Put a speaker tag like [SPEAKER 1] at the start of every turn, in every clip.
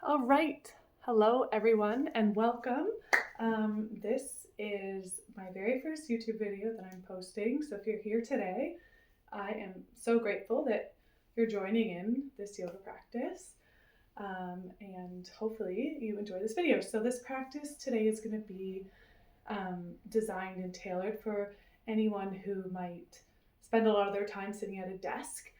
[SPEAKER 1] All right. Hello, everyone, and welcome. This is my very first YouTube video that I'm posting. So if you're here today, I am so grateful that you're joining in this yoga practice. And hopefully you enjoy this video. So this practice today is going to be designed and tailored for anyone who might spend a lot of their time sitting at a desk.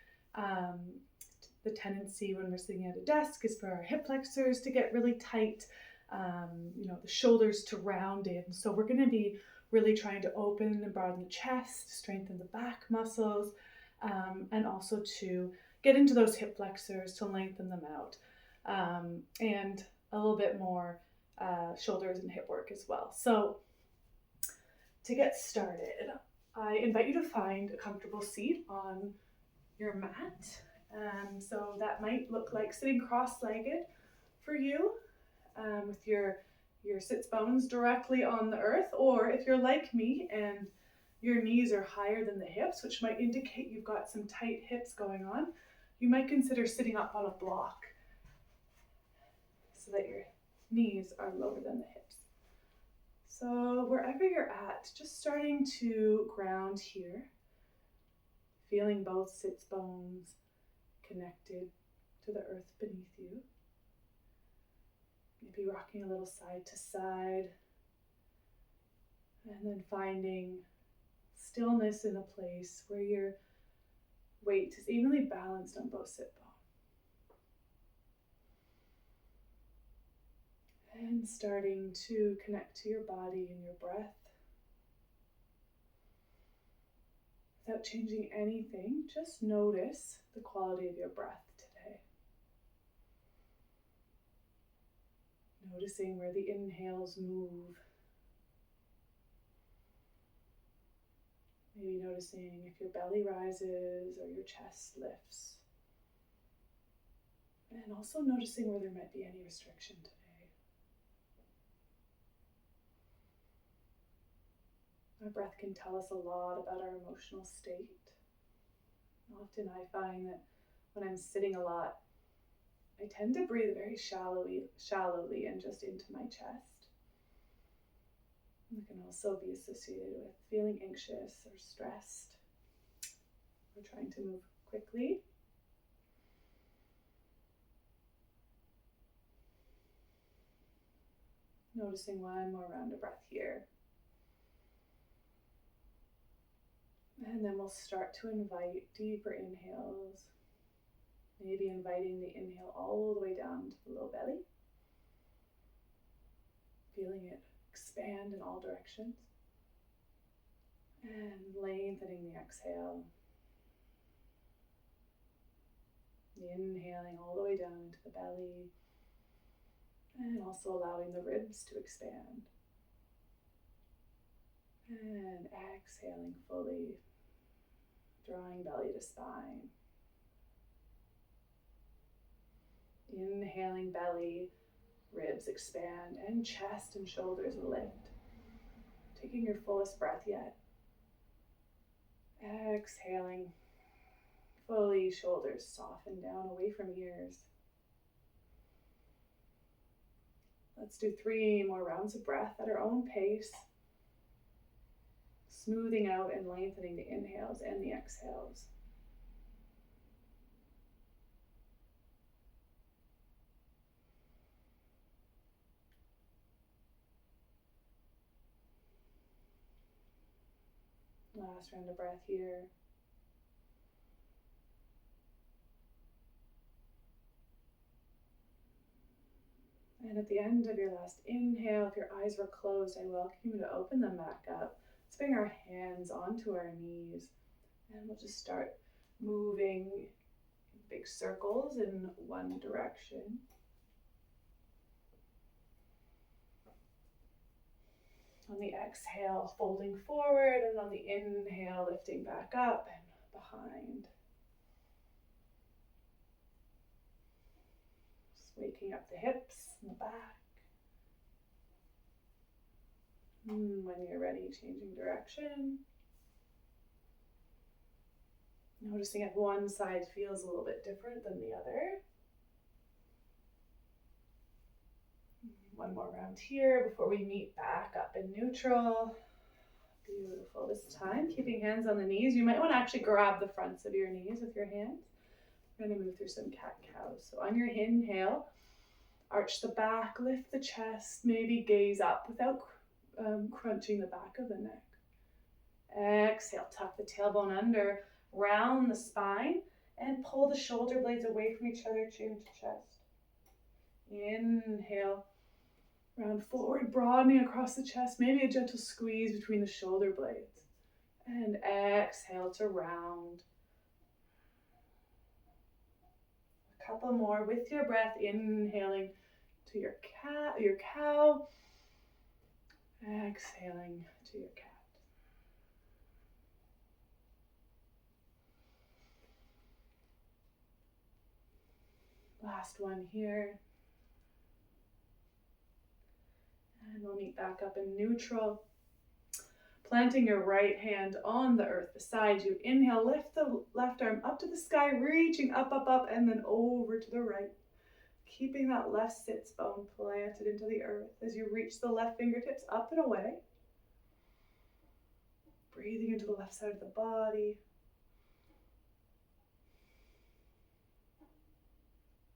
[SPEAKER 1] The tendency when we're sitting at a desk is for our hip flexors to get really tight, the shoulders to round in. So we're going to be really trying to open and broaden the chest, strengthen the back muscles, and also to get into those hip flexors to lengthen them out, and a little bit more shoulders and hip work as well. So to get started, I invite you to find a comfortable seat on your mat. So that might look like sitting cross-legged for you, with your sits bones directly on the earth, or if you're like me and your knees are higher than the hips, which might indicate you've got some tight hips going on, you might consider sitting up on a block so that your knees are lower than the hips. So wherever you're at, just starting to ground here, feeling both sits bones connected to the earth beneath you. Maybe rocking a little side to side, and then finding stillness in a place where your weight is evenly balanced on both sit bones. And starting to connect to your body and your breath without changing anything. Just notice the quality of your breath today. Noticing where the inhales move. Maybe noticing if your belly rises or your chest lifts. And also noticing where there might be any restriction today. Our breath can tell us a lot about our emotional state. Often I find that when I'm sitting a lot, I tend to breathe very shallowly and just into my chest. It can also be associated with feeling anxious or stressed, or trying to move quickly. Noticing one more round of breath here. And then we'll start to invite deeper inhales. Maybe inviting the inhale all the way down to the low belly. Feeling it expand in all directions. And lengthening the exhale. Inhaling all the way down into the belly. And also allowing the ribs to expand. And exhaling fully, drawing belly to spine. Inhaling belly, ribs expand, and chest and shoulders lift. Taking your fullest breath yet. Exhaling, fully shoulders soften down away from ears. Let's do 3 more rounds of breath at our own pace. Smoothing out and lengthening the inhales and the exhales. Last round of breath here. And at the end of your last inhale, if your eyes were closed, I welcome you to open them back up. Let's bring our hands onto our knees, and we'll just start moving in big circles in one direction. On the exhale, folding forward, and on the inhale, lifting back up and behind. Just waking up the hips and the back. When you're ready, changing direction. Noticing if one side feels a little bit different than the other. One more round here before we meet back up in neutral. Beautiful. This time, keeping hands on the knees. You might want to actually grab the fronts of your knees with your hands. We're going to move through some cat-cows. So on your inhale, arch the back, lift the chest, maybe gaze up without crunching the back of the neck. Exhale, tuck the tailbone under, round the spine, and pull the shoulder blades away from each other, chin to chest. Inhale, round forward, broadening across the chest, maybe a gentle squeeze between the shoulder blades. And exhale to round. A couple more with your breath, inhaling to your cow, exhaling to your cat. Last one here. And we'll meet back up in neutral. Planting your right hand on the earth beside you. Inhale, lift the left arm up to the sky, reaching up, up, up, and then over to the right. Keeping that left sits bone planted into the earth as you reach the left fingertips up and away. Breathing into the left side of the body.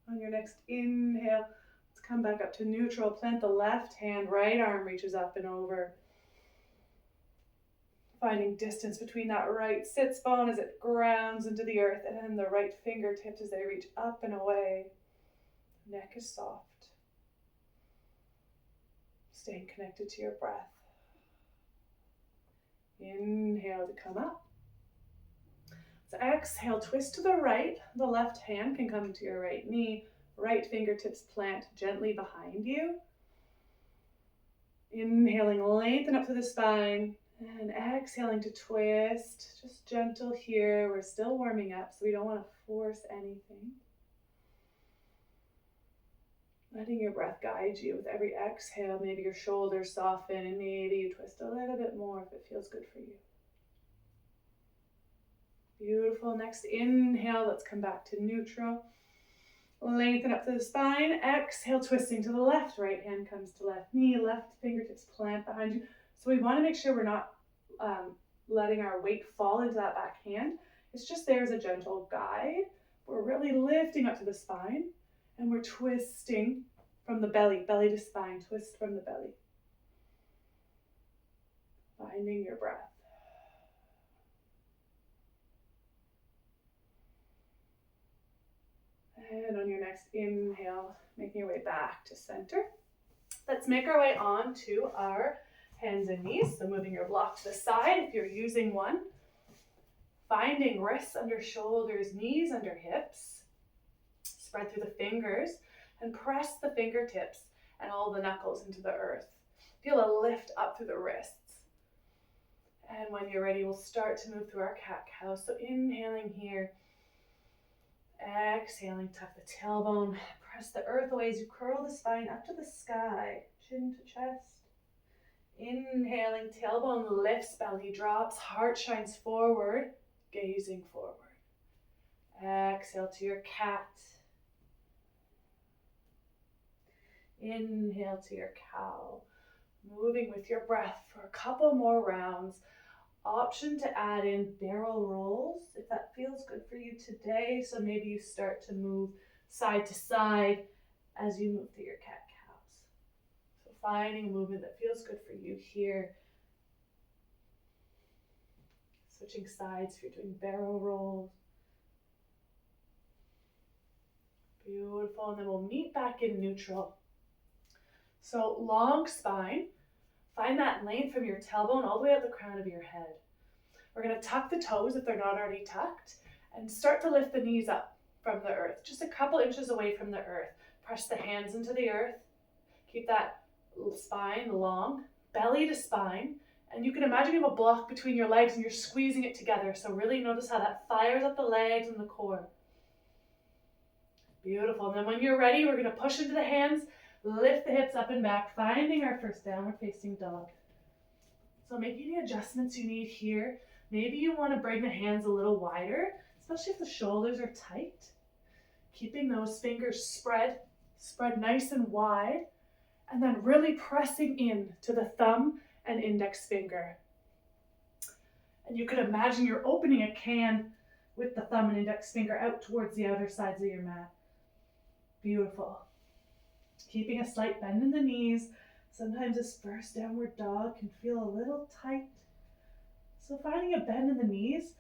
[SPEAKER 1] On your next inhale, let's come back up to neutral. Plant the left hand, right arm reaches up and over. Finding distance between that right sits bone as it grounds into the earth, and the right fingertips as they reach up and away. Neck is soft. Staying connected to your breath. Inhale to come up. So exhale, twist to the right. The left hand can come to your right knee. Right fingertips plant gently behind you. Inhaling, lengthen up through the spine. And exhaling to twist. Just gentle here. We're still warming up, so we don't want to force anything. Letting your breath guide you with every exhale. Maybe your shoulders soften and maybe you twist a little bit more if it feels good for you. Beautiful. Next inhale, let's come back to neutral. Lengthen up through the spine. Exhale, twisting to the left. Right hand comes to left knee. Left fingertips plant behind you. So we want to make sure we're not letting our weight fall into that back hand. It's just there as a gentle guide. We're really lifting up to the spine. And we're twisting from the belly, belly to spine, twist from the belly. Finding your breath. And on your next inhale, making your way back to center. Let's make our way on to our hands and knees. So moving your block to the side if you're using one. Finding wrists under shoulders, knees under hips. Spread through the fingers and press the fingertips and all the knuckles into the earth. Feel a lift up through the wrists. And when you're ready, we'll start to move through our cat-cow. So inhaling here. Exhaling, tuck the tailbone. Press the earth away as you curl the spine up to the sky. Chin to chest. Inhaling, tailbone lifts, belly drops, heart shines forward, gazing forward. Exhale to your cat. Inhale to your cow. Moving with your breath for a couple more rounds. Option to add in barrel rolls if that feels good for you today. So maybe you start to move side to side as you move through your cat-cows. So finding a movement that feels good for you here. Switching sides if you're doing barrel rolls. Beautiful. And then we'll meet back in neutral. So long spine. Find that length from your tailbone all the way up the crown of your head. We're going to tuck the toes if they're not already tucked and start to lift the knees up from the earth, just a couple inches away from the earth. Press the hands into the earth. Keep that spine long, belly to spine. And you can imagine you have a block between your legs and you're squeezing it together. So really notice how that fires up the legs and the core. Beautiful. And then when you're ready, we're going to push into the hands. Lift the hips up and back, finding our first downward facing dog. So make any adjustments you need here. Maybe you want to bring the hands a little wider, especially if the shoulders are tight. Keeping those fingers spread nice and wide. And then really pressing in to the thumb and index finger. And you could imagine you're opening a can with the thumb and index finger out towards the outer sides of your mat. Beautiful. Keeping a slight bend in the knees. Sometimes this first downward dog can feel a little tight. So finding a bend in the knees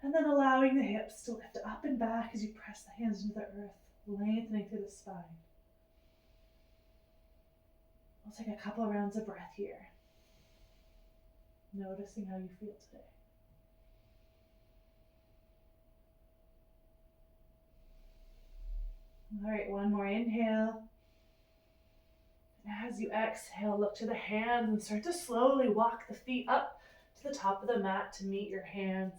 [SPEAKER 1] and then allowing the hips to lift up and back as you press the hands into the earth, lengthening through the spine. We'll take a couple of rounds of breath here. Noticing how you feel today. All right, one more inhale. As you exhale, look to the hands and start to slowly walk the feet up to the top of the mat to meet your hands.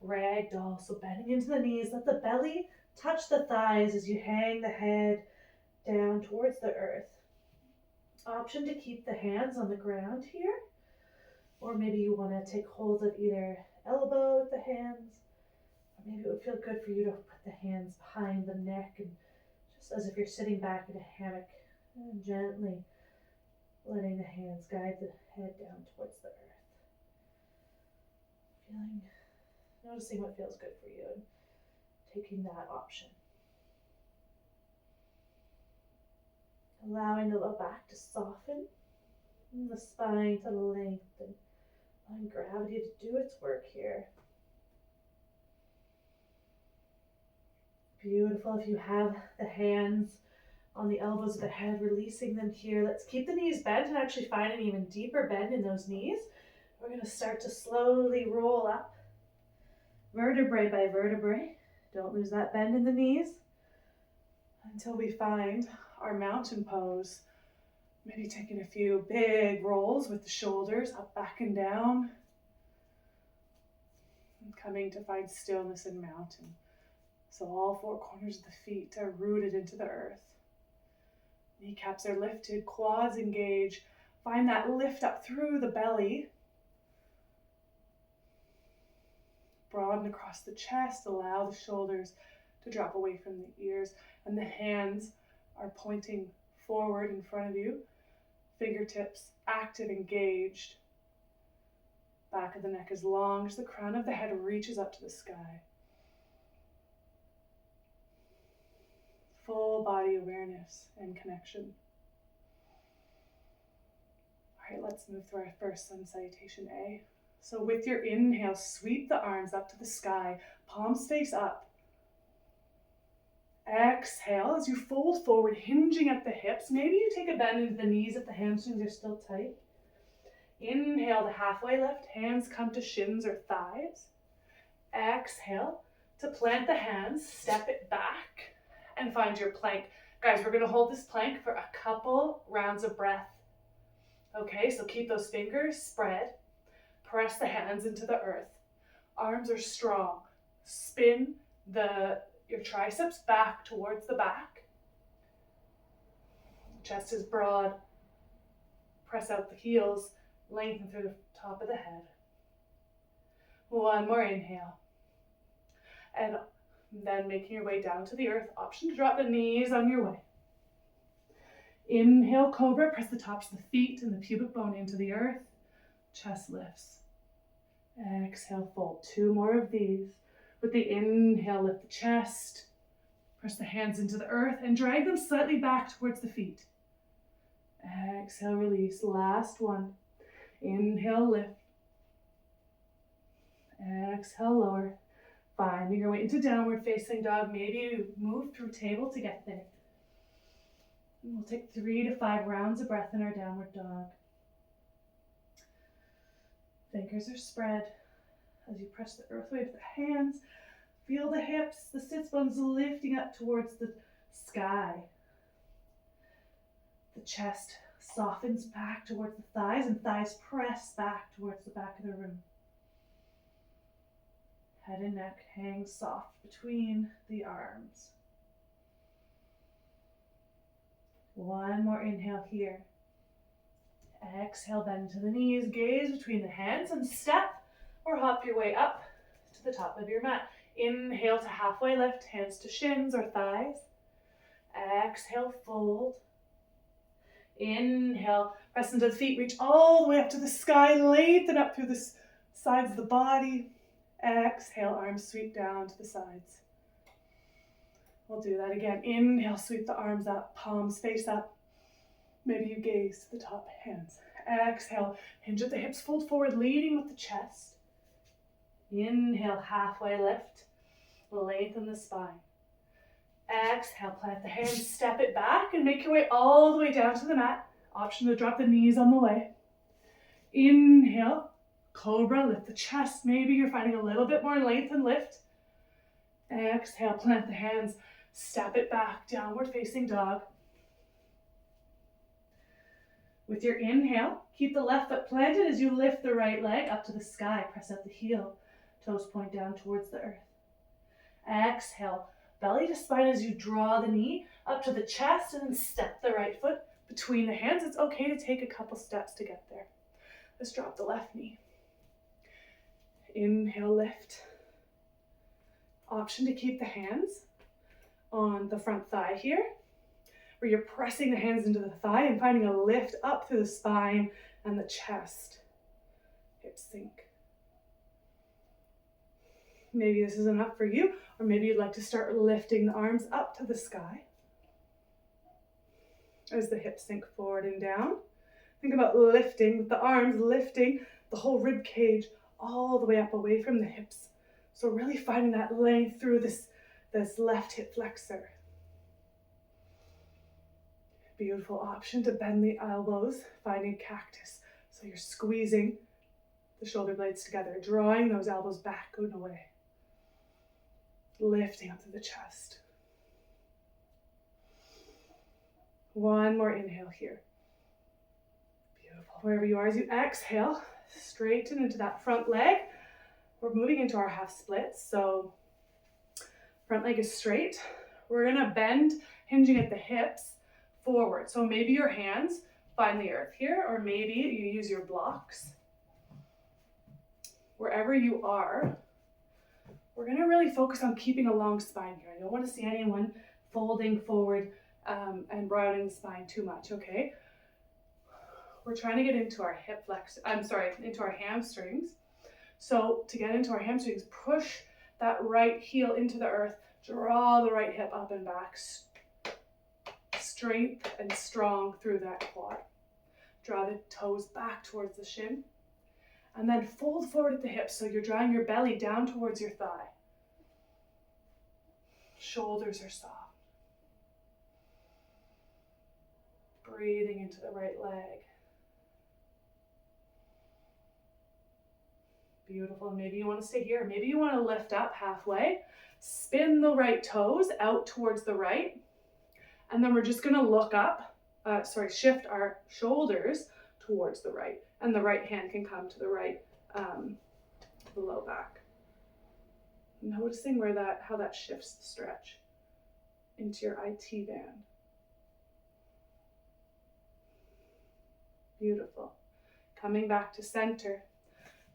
[SPEAKER 1] Ragdoll, so bending into the knees, let the belly touch the thighs as you hang the head down towards the earth. Option to keep the hands on the ground here, or maybe you want to take hold of either elbow with the hands, or maybe it would feel good for you to put the hands behind the neck and just as if you're sitting back in a hammock, and gently letting the hands guide the head down towards the earth. Noticing what feels good for you and taking that option. Allowing the low back to soften and the spine to lengthen. Allowing gravity to do its work here. Beautiful. If you have the hands on the elbows of the head, releasing them here. Let's keep the knees bent and actually find an even deeper bend in those knees. We're going to start to slowly roll up, vertebrae by vertebrae. Don't lose that bend in the knees until we find our mountain pose. Maybe taking a few big rolls with the shoulders up, back, and down. And coming to find stillness in mountain. So all four corners of the feet are rooted into the earth. Kneecaps are lifted, quads engage. Find that lift up through the belly. Broaden across the chest, allow the shoulders to drop away from the ears, and the hands are pointing forward in front of you. Fingertips active, engaged. Back of the neck as long as the crown of the head reaches up to the sky. Full body awareness and connection. All right, let's move through our first sun salutation A. So with your inhale, sweep the arms up to the sky, palms face up. Exhale as you fold forward, hinging at the hips. Maybe you take a bend into the knees if the hamstrings are still tight. Inhale to halfway lift, hands come to shins or thighs. Exhale to plant the hands, step it back, and find your plank. Guys, we're going to hold this plank for a couple rounds of breath. Okay, so keep those fingers spread. Press the hands into the earth. Arms are strong. Spin your triceps back towards the back. Chest is broad. Press out the heels. Lengthen through the top of the head. One more inhale. And then making your way down to the earth. Option to drop the knees on your way. Inhale, cobra. Press the tops of the feet and the pubic bone into the earth. Chest lifts. Exhale, fold. Two more of these. With the inhale, lift the chest. Press the hands into the earth and drag them slightly back towards the feet. Exhale, release. Last one. Inhale, lift. Exhale, lower. Finding your way into downward facing dog. Maybe you move through table to get there. And we'll take 3 to 5 rounds of breath in our downward dog. Fingers are spread as you press the earth away with the hands. Feel the hips, the sits bones lifting up towards the sky. The chest softens back towards the thighs, and thighs press back towards the back of the room. Head and neck hang soft between the arms. One more inhale here. Exhale, bend to the knees, gaze between the hands, and step or hop your way up to the top of your mat. Inhale to halfway lift, hands to shins or thighs. Exhale, fold. Inhale, press into the feet, reach all the way up to the sky, lengthen up through the sides of the body. Exhale, arms sweep down to the sides. We'll do that again. Inhale, sweep the arms up, palms face up. Maybe you gaze to the top, hands. Exhale, hinge at the hips, fold forward, leading with the chest. Inhale, halfway lift, lengthen the spine. Exhale, plant the hands, step it back, and make your way all the way down to the mat. Option to drop the knees on the way. Inhale, cobra, lift the chest. Maybe you're finding a little bit more length and lift. Exhale, plant the hands, step it back, downward facing dog. With your inhale, keep the left foot planted as you lift the right leg up to the sky. Press up the heel, toes point down towards the earth. Exhale, belly to spine as you draw the knee up to the chest, and then step the right foot between the hands. It's okay to take a couple steps to get there. Let's drop the left knee. Inhale, lift. Option to keep the hands on the front thigh here, where you're pressing the hands into the thigh and finding a lift up through the spine and the chest. Hips sink. Maybe this is enough for you, or maybe you'd like to start lifting the arms up to the sky as the hips sink forward and down. Think about lifting with the arms, lifting the whole rib cage all the way up away from the hips. So really finding that length through this left hip flexor. Beautiful option to bend the elbows, finding cactus. So you're squeezing the shoulder blades together, drawing those elbows back, going away. Lifting up to the chest. One more inhale here. Beautiful. Wherever you are, as you exhale, straighten into that front leg. We're moving into our half splits. So front leg is straight. We're gonna bend, hinging at the hips forward. So maybe your hands find the earth here, or maybe you use your blocks. Wherever you are, we're gonna really focus on keeping a long spine here. I don't wanna see anyone folding forward and rounding the spine too much, okay? We're trying to get into our into our hamstrings. So to get into our hamstrings, push that right heel into the earth, draw the right hip up and back, strength and strong through that quad. Draw the toes back towards the shin, and then fold forward at the hips, so you're drawing your belly down towards your thigh. Shoulders are soft. Breathing into the right leg. Beautiful. Maybe you want to stay here. Maybe you want to lift up halfway, spin the right toes out towards the right, and then we're just going to look up, shift our shoulders towards the right, and the right hand can come to the right, the low back. Noticing how that shifts the stretch into your IT band. Beautiful. Coming back to center.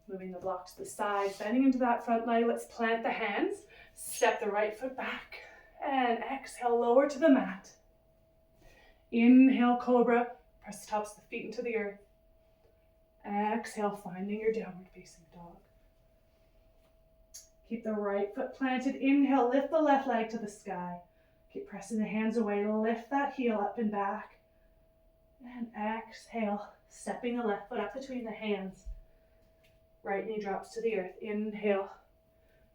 [SPEAKER 1] Moving the block to the side, bending into that front leg. Let's plant the hands, step the right foot back, and exhale, lower to the mat. Inhale, cobra, press the tops of the feet into the earth. Exhale, finding your downward facing dog. Keep the right foot planted. Inhale, lift the left leg to the sky. Keep pressing the hands away, lift that heel up and back. And exhale, stepping the left foot up between the hands. Right knee drops to the earth. Inhale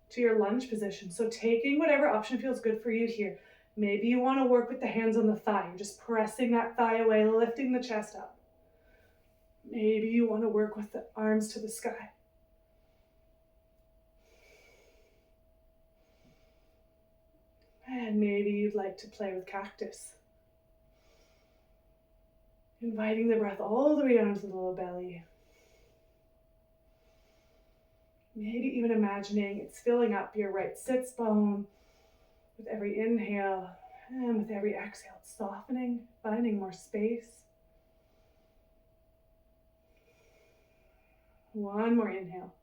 [SPEAKER 1] to your lunge position. So taking whatever option feels good for you here. Maybe you want to work with the hands on the thigh. You're just pressing that thigh away, lifting the chest up. Maybe you want to work with the arms to the sky. And maybe you'd like to play with cactus. Inviting the breath all the way down to the low belly. Maybe even imagining it's filling up your right sits bone with every inhale, and with every exhale, it's softening, finding more space. One more inhale.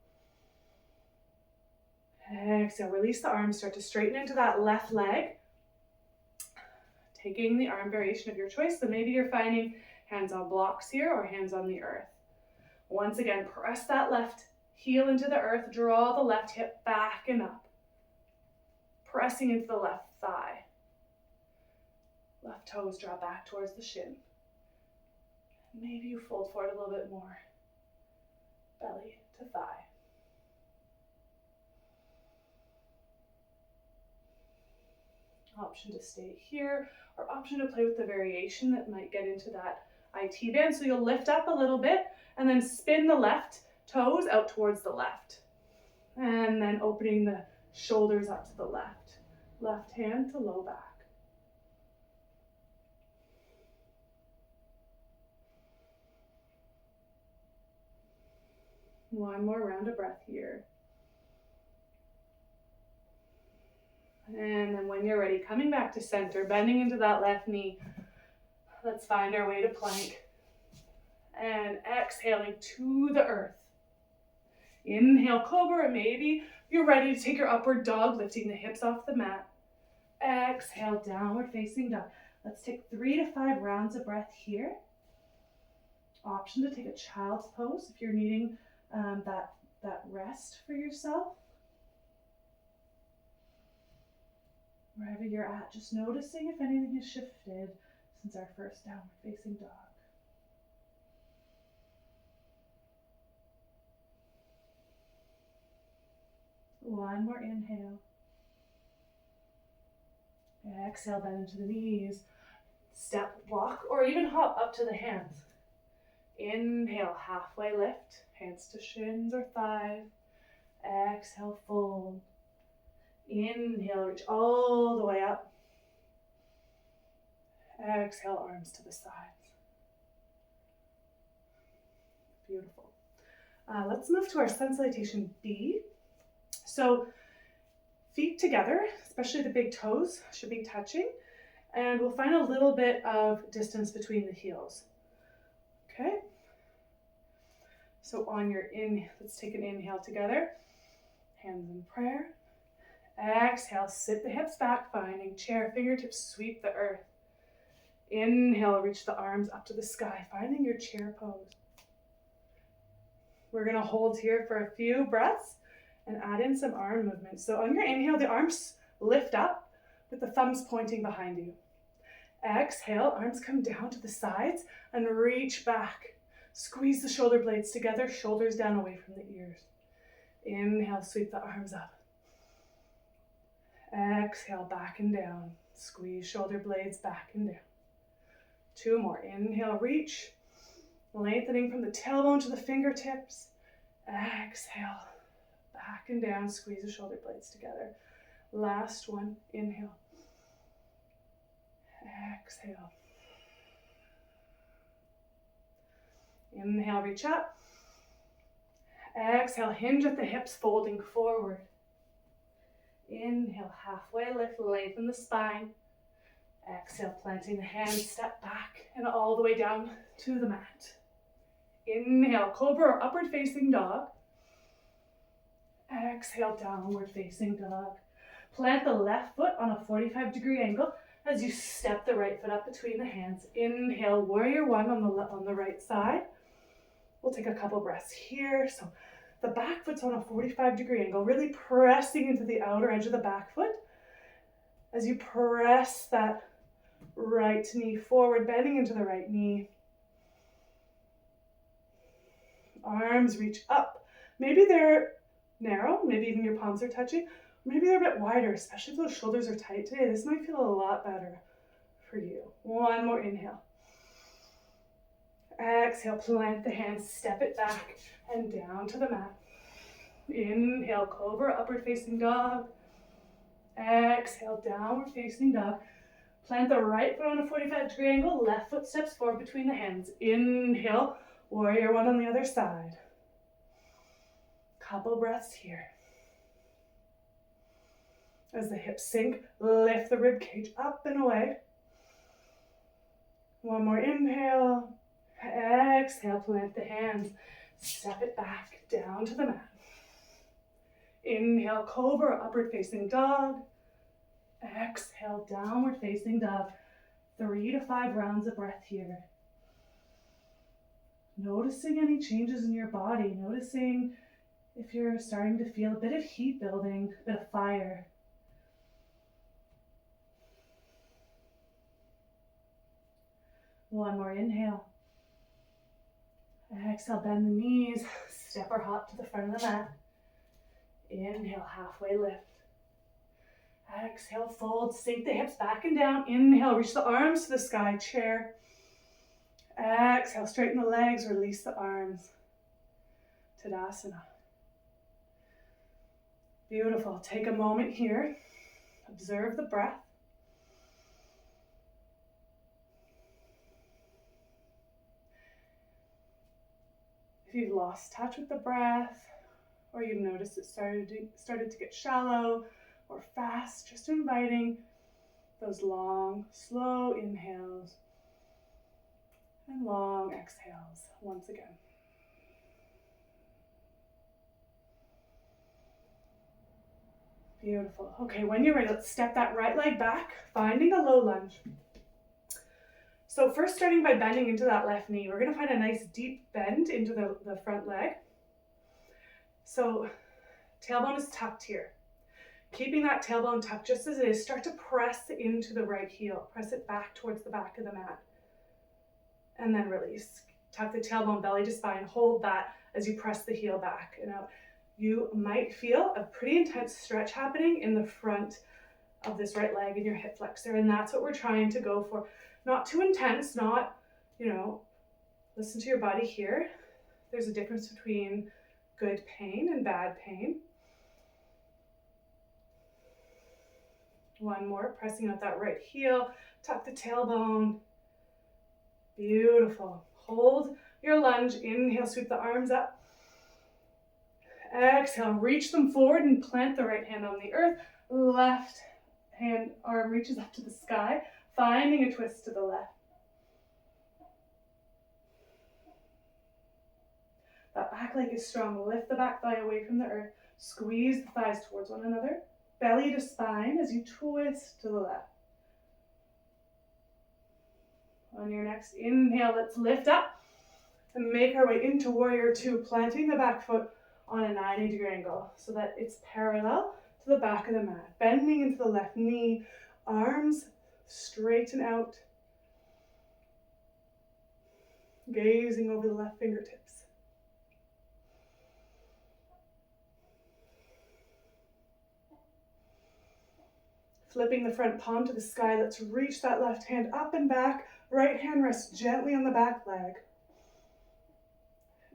[SPEAKER 1] Exhale, release the arms, start to straighten into that left leg. Taking the arm variation of your choice, so maybe you're finding Hands on blocks here or hands on the earth. Once again, press that left heel into the earth, draw the left hip back and up. Pressing into the left thigh. Left toes draw back towards the shin. Maybe you fold forward a little bit more. Belly to thigh. Option to stay here, or option to play with the variation that might get into that IT band. So you'll lift up a little bit and then spin the left toes out towards the left. And then opening the shoulders up to the left. Left hand to low back. One more round of breath here. And then when you're ready, coming back to center, bending into that left knee. Let's find our way to plank. And exhaling to the earth. Inhale, cobra. Maybe you're ready to take your upward dog, lifting the hips off the mat. Exhale, downward facing dog. Let's take 3 to 5 rounds of breath here. Option to take a child's pose if you're needing that rest for yourself. Wherever you're at, just noticing if anything has shifted since our first downward facing dog. One more inhale. Exhale, bend into the knees. Step, walk, or even hop up to the hands. Inhale, halfway lift, hands to shins or thighs. Exhale, fold. Inhale, reach all the way up. Exhale, arms to the sides. Beautiful. Let's move to our Sun Salutation B. So feet together, especially the big toes, should be touching. And we'll find a little bit of distance between the heels. Okay? So on your let's take an inhale together. Hands in prayer. Exhale, sit the hips back, finding chair, fingertips sweep the earth. Inhale, reach the arms up to the sky, finding your chair pose. We're gonna hold here for a few breaths and add in some arm movement. So on your inhale, the arms lift up with the thumbs pointing behind you. Exhale, arms come down to the sides and reach back. Squeeze the shoulder blades together, shoulders down away from the ears. Inhale, sweep the arms up. Exhale, back and down. Squeeze shoulder blades back and down. 2 more. Inhale, reach. Lengthening from the tailbone to the fingertips. Exhale, back and down. Squeeze the shoulder blades together. Last one. Inhale. Exhale. Inhale, reach up. Exhale, hinge at the hips, folding forward. Inhale, halfway lift, lengthen the spine. Exhale, planting the hands, step back and all the way down to the mat. Inhale, cobra or upward facing dog. Exhale, downward facing dog. Plant the left foot on a 45-degree angle as you step the right foot up between the hands. Inhale, warrior one on the right side. We'll take a couple breaths here. So the back foot's on a 45-degree angle, really pressing into the outer edge of the back foot. As you press that right knee forward, bending into the right knee. Arms reach up. Maybe they're narrow, maybe even your palms are touching. Maybe they're a bit wider, especially if those shoulders are tight today. This might feel a lot better for you. One more inhale. Exhale, plant the hands, step it back and down to the mat. Inhale, cobra, upward facing dog. Exhale, downward facing dog. Plant the right foot on a 45-degree angle, left foot steps forward between the hands. Inhale, warrior one on the other side. Couple breaths here. As the hips sink, lift the rib cage up and away. One more inhale. Exhale, plant the hands. Step it back down to the mat. Inhale, cobra, upward facing dog. Exhale, downward facing dog. 3 to 5 rounds of breath here. Noticing any changes in your body, noticing if you're starting to feel a bit of heat building, a bit of fire. One more inhale. Exhale, bend the knees, step or hop to the front of the mat. Inhale, halfway lift. Exhale, fold, sink the hips back and down. Inhale, reach the arms to the sky, chair. Exhale, straighten the legs, release the arms. Tadasana. Beautiful. Take a moment here. Observe the breath. If you've lost touch with the breath, or you've noticed it started to get shallow or fast, just inviting those long, slow inhales and long exhales once again. Beautiful. Okay, when you're ready, let's step that right leg back, finding a low lunge. So first, starting by bending into that left knee, we're going to find a nice deep bend into the front leg. So tailbone is tucked here. Keeping that tailbone tucked just as it is, start to press into the right heel. Press it back towards the back of the mat. And then release. Tuck the tailbone, belly to spine. Hold that as you press the heel back and out. You might feel a pretty intense stretch happening in the front of this right leg and your hip flexor. And that's what we're trying to go for. Not too intense, not, listen to your body here. There's a difference between good pain and bad pain. One more, pressing out that right heel, tuck the tailbone. Beautiful. Hold your lunge, inhale, sweep the arms up. Exhale, reach them forward and plant the right hand on the earth. Left hand arm reaches up to the sky, finding a twist to the left. That back leg is strong. Lift the back thigh away from the earth. Squeeze the thighs towards one another. Belly to spine as you twist to the left. On your next inhale, let's lift up and make our way into warrior two, planting the back foot on a 90-degree angle so that it's parallel to the back of the mat. Bending into the left knee, arms straighten out. Gazing over the left fingertips. Flipping the front palm to the sky, let's reach that left hand up and back. Right hand rests gently on the back leg.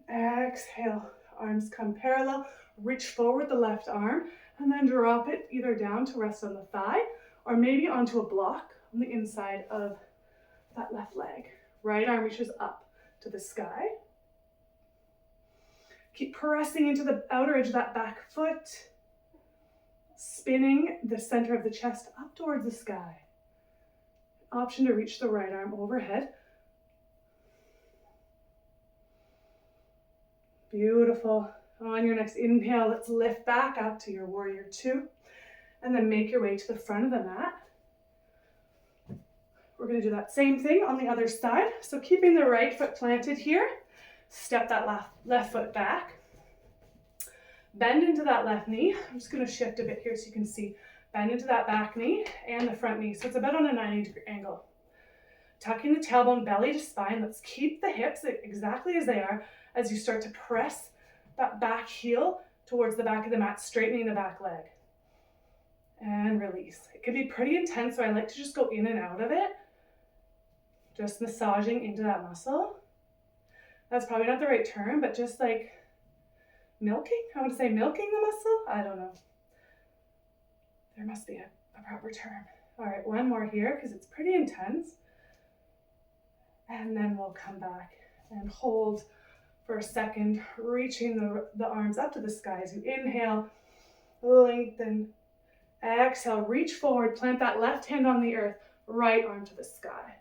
[SPEAKER 1] Exhale, arms come parallel. Reach forward the left arm and then drop it either down to rest on the thigh or maybe onto a block on the inside of that left leg. Right arm reaches up to the sky. Keep pressing into the outer edge of that back foot. Spinning the center of the chest up towards the sky. Option to reach the right arm overhead. Beautiful. On your next inhale, let's lift back up to your warrior two. And then make your way to the front of the mat. We're going to do that same thing on the other side. So keeping the right foot planted here. Step that left foot back. Bend into that left knee. I'm just going to shift a bit here so you can see. Bend into that back knee and the front knee. So it's about on a 90-degree angle. Tucking the tailbone, belly to spine. Let's keep the hips exactly as they are as you start to press that back heel towards the back of the mat, straightening the back leg. And release. It can be pretty intense, so I like to just go in and out of it. Just massaging into that muscle. That's probably not the right term, but just like milking? I want to say milking the muscle? I don't know. There must be a proper term. All right, one more here because it's pretty intense. And then we'll come back and hold for a second, reaching the arms up to the sky as you inhale, lengthen, exhale, reach forward, plant that left hand on the earth, right arm to the sky.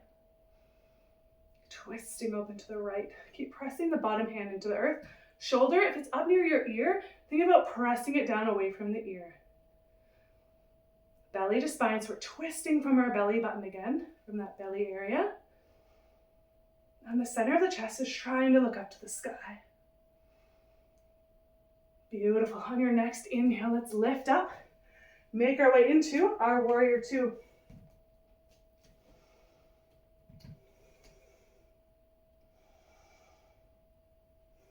[SPEAKER 1] Twisting open to the right. Keep pressing the bottom hand into the earth. Shoulder, if it's up near your ear, think about pressing it down away from the ear. Belly to spine, so we're twisting from our belly button again, from that belly area. And And the center of the chest is trying to look up to the sky. Beautiful. On your next inhale, let's lift up. Make our way into our warrior two.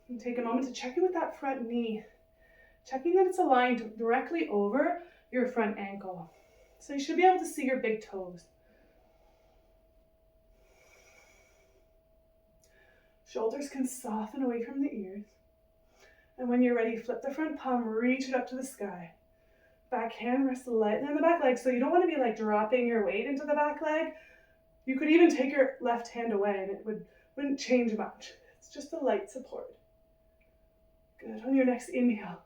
[SPEAKER 1] And take a moment to check in with that front knee. Checking that it's aligned directly over your front ankle. So you should be able to see your big toes. Shoulders can soften away from the ears. And when you're ready, flip the front palm, reach it up to the sky. Back hand rests lightly on the back leg. So you don't want to be like dropping your weight into the back leg. You could even take your left hand away and it wouldn't change much. It's just a light support. Good. On your next inhale,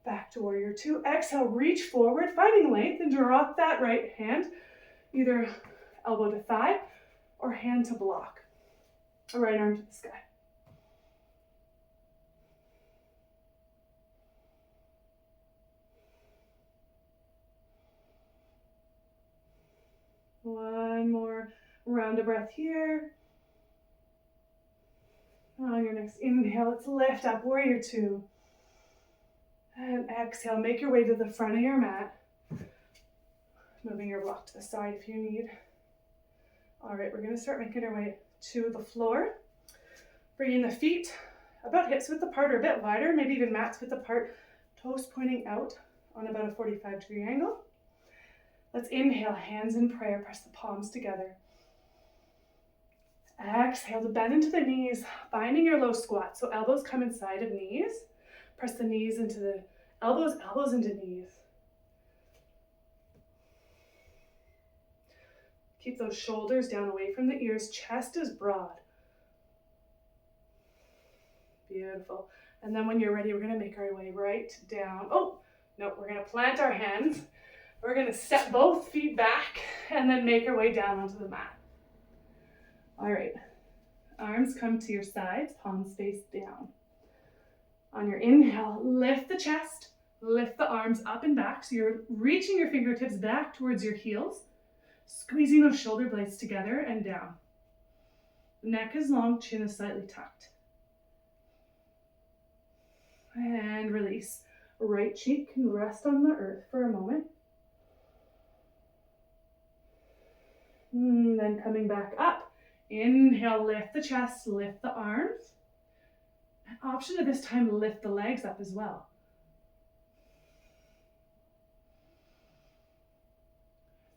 [SPEAKER 1] back to warrior two. Exhale, reach forward, finding length, and drop that right hand, either elbow to thigh or hand to block. Or right arm to the sky. One more round of breath here. On your next inhale, let's lift up, warrior two. And exhale, make your way to the front of your mat. Moving your block to the side if you need. All right, we're gonna start making our way to the floor. Bringing the feet about hips width apart or a bit wider, maybe even mats width apart, toes pointing out on about a 45-degree angle. Let's inhale, hands in prayer, press the palms together. Exhale to bend into the knees, finding your low squat. So elbows come inside of knees. Press the knees into the elbows, elbows into knees. Keep those shoulders down away from the ears, chest is broad. Beautiful. And then when you're ready, we're gonna make our way right down. Oh, no, we're gonna plant our hands. We're gonna step both feet back and then make our way down onto the mat. All right, arms come to your sides, palms face down. On your inhale, lift the chest, lift the arms up and back. So you're reaching your fingertips back towards your heels, squeezing those shoulder blades together and down. Neck is long, chin is slightly tucked. And release. Right cheek can rest on the earth for a moment. And then coming back up. Inhale, lift the chest, lift the arms. An option at this time, lift the legs up as well.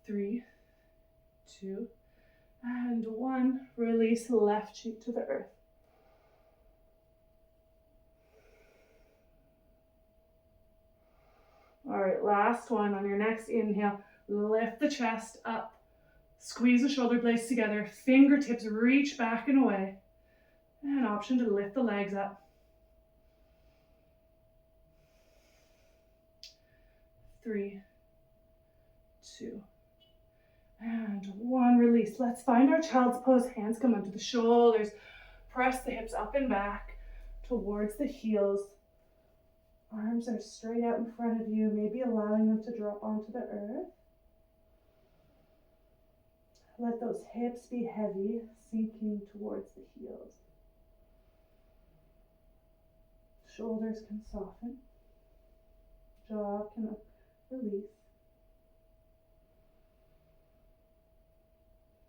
[SPEAKER 1] 3, 2, and 1. Release left cheek to the earth. All right, last one. On your next inhale, lift the chest up. Squeeze the shoulder blades together. Fingertips reach back and away. And an option to lift the legs up. 3, 2, and 1. Release. Let's find our child's pose. Hands come onto the shoulders. Press the hips up and back towards the heels. Arms are straight out in front of you, maybe allowing them to drop onto the earth. Let those hips be heavy, sinking towards the heels. Shoulders can soften. Jaw can release.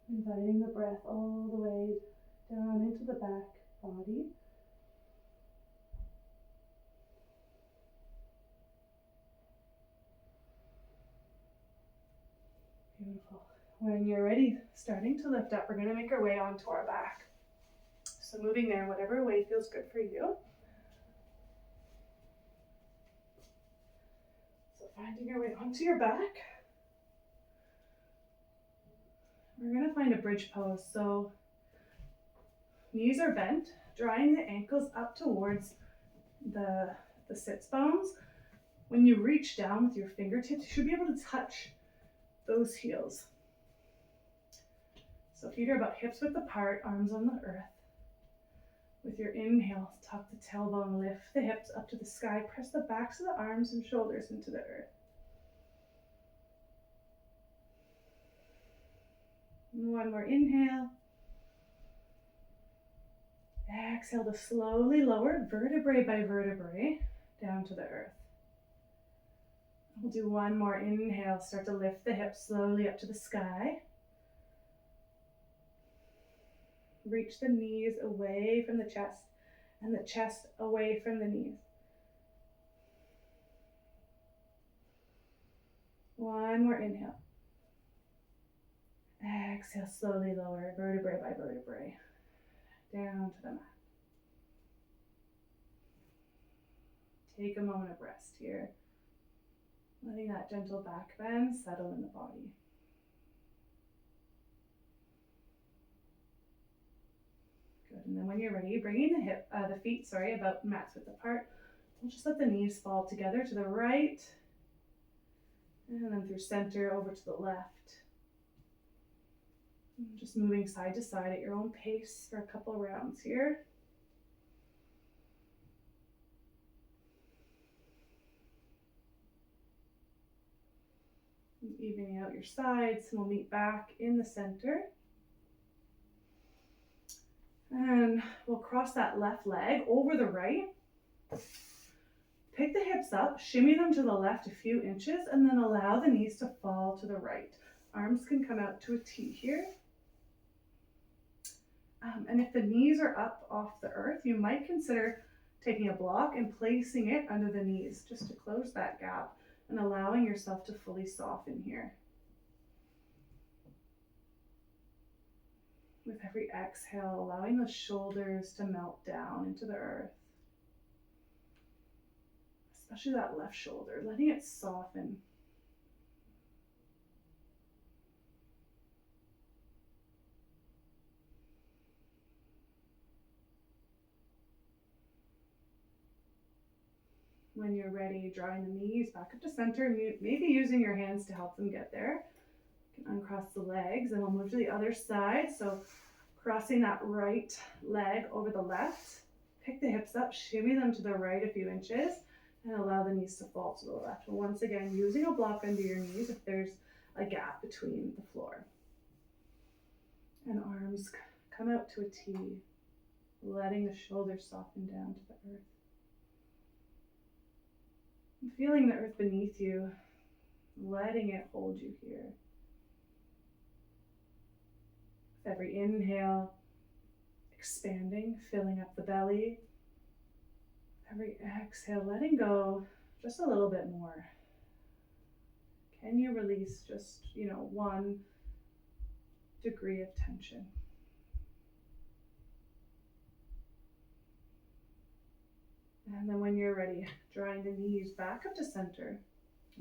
[SPEAKER 1] Inviting the breath all the way down into the back body. Beautiful. When you're ready, starting to lift up, we're going to make our way onto our back. So moving there, whatever way feels good for you. So finding our way onto your back. We're going to find a bridge pose. So knees are bent, drawing the ankles up towards the sits bones. When you reach down with your fingertips, you should be able to touch those heels. So feet are about hips width apart, arms on the earth. With your inhale, tuck the tailbone, lift the hips up to the sky, press the backs of the arms and shoulders into the earth. One more inhale. exhale to slowly lower vertebrae by vertebrae down to the earth. We'll do one more inhale. Start to lift the hips slowly up to the sky. Reach the knees away from the chest and the chest away from the knees. One more inhale. Exhale, slowly lower vertebrae by vertebrae down to the mat. Take a moment of rest here, letting that gentle back bend settle in the body. Good, and then when you're ready, bringing the feet about mat's width apart. We'll just let the knees fall together to the right, and then through center over to the left. And just moving side to side at your own pace for a couple rounds here. And evening out your sides, and we'll meet back in the center. And we'll cross that left leg over the right. Pick the hips up, shimmy them to the left a few inches, and then allow the knees to fall to the right. Arms can come out to a T here. And if the knees are up off the earth, you might consider taking a block and placing it under the knees just to close that gap and allowing yourself to fully soften here. With every exhale, allowing the shoulders to melt down into the earth. Especially that left shoulder, letting it soften. When you're ready, drawing the knees back up to center, maybe using your hands to help them get there. You can uncross the legs, and we'll move to the other side. So crossing that right leg over the left, pick the hips up, shimmy them to the right a few inches, and allow the knees to fall to the left. And once again, using a block under your knees if there's a gap between the floor. And arms come out to a T, letting the shoulders soften down to the earth. And feeling the earth beneath you, letting it hold you here. With every inhale, expanding, filling up the belly. Every exhale, letting go just a little bit more. Can you release just, 1 degree of tension? And then when you're ready, drawing the knees back up to center,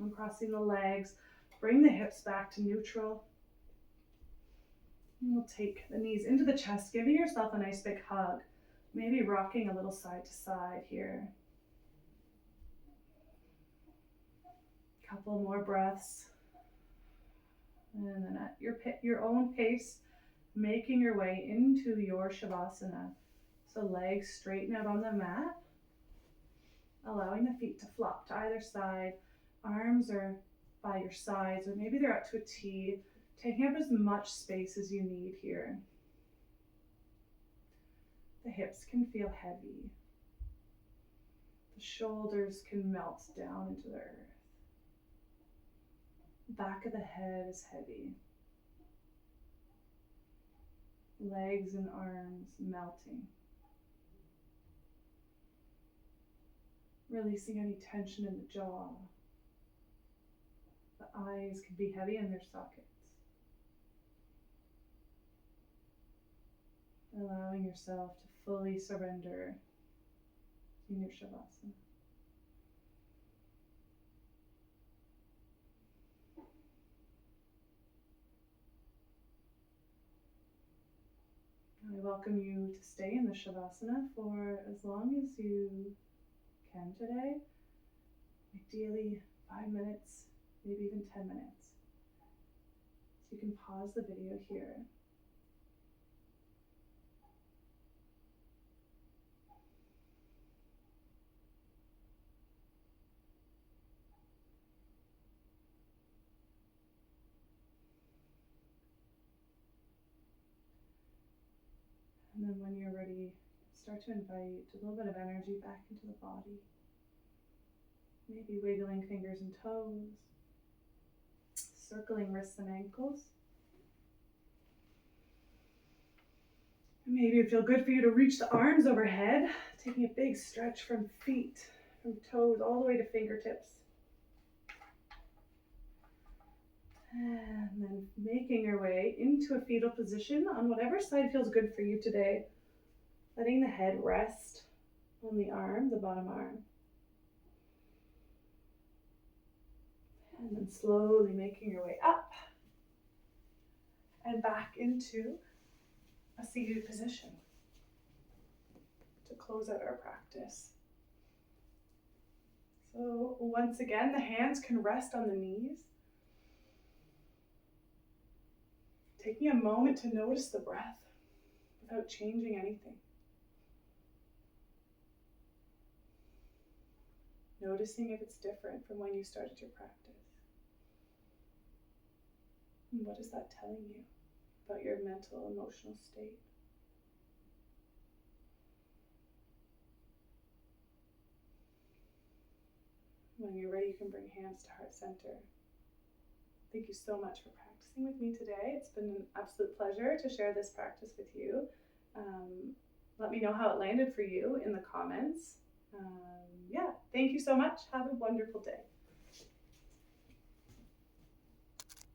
[SPEAKER 1] uncrossing the legs, bring the hips back to neutral. And we'll take the knees into the chest, giving yourself a nice big hug, maybe rocking a little side to side here. Couple more breaths. And then at your own pace, making your way into your Savasana. So legs straighten out on the mat. Allowing the feet to flop to either side. Arms are by your sides, or maybe they're out to a T, taking up as much space as you need here. The hips can feel heavy. The shoulders can melt down into the earth. The back of the head is heavy. Legs and arms melting. Releasing any tension in the jaw. The eyes can be heavy in their sockets. Allowing yourself to fully surrender in your Savasana. I welcome you to stay in the Savasana for as long as you can today. Ideally 5 minutes, maybe even 10 minutes. So you can pause the video here. And then when you're ready, start to invite a little bit of energy back into the body. Maybe wiggling fingers and toes, circling wrists and ankles. Maybe it feels good for you to reach the arms overhead, taking a big stretch from feet, from toes all the way to fingertips. And then making your way into a fetal position on whatever side feels good for you today. Letting the head rest on the arm, the bottom arm. And then slowly making your way up and back into a seated position to close out our practice. So once again, the hands can rest on the knees. Taking a moment to notice the breath without changing anything. Noticing if it's different from when you started your practice. And what is that telling you about your mental, emotional state? When you're ready, you can bring hands to heart center. Thank you so much for practicing with me today. It's been an absolute pleasure to share this practice with you. Let me know how it landed for you in the comments. Thank you so much. Have a wonderful day.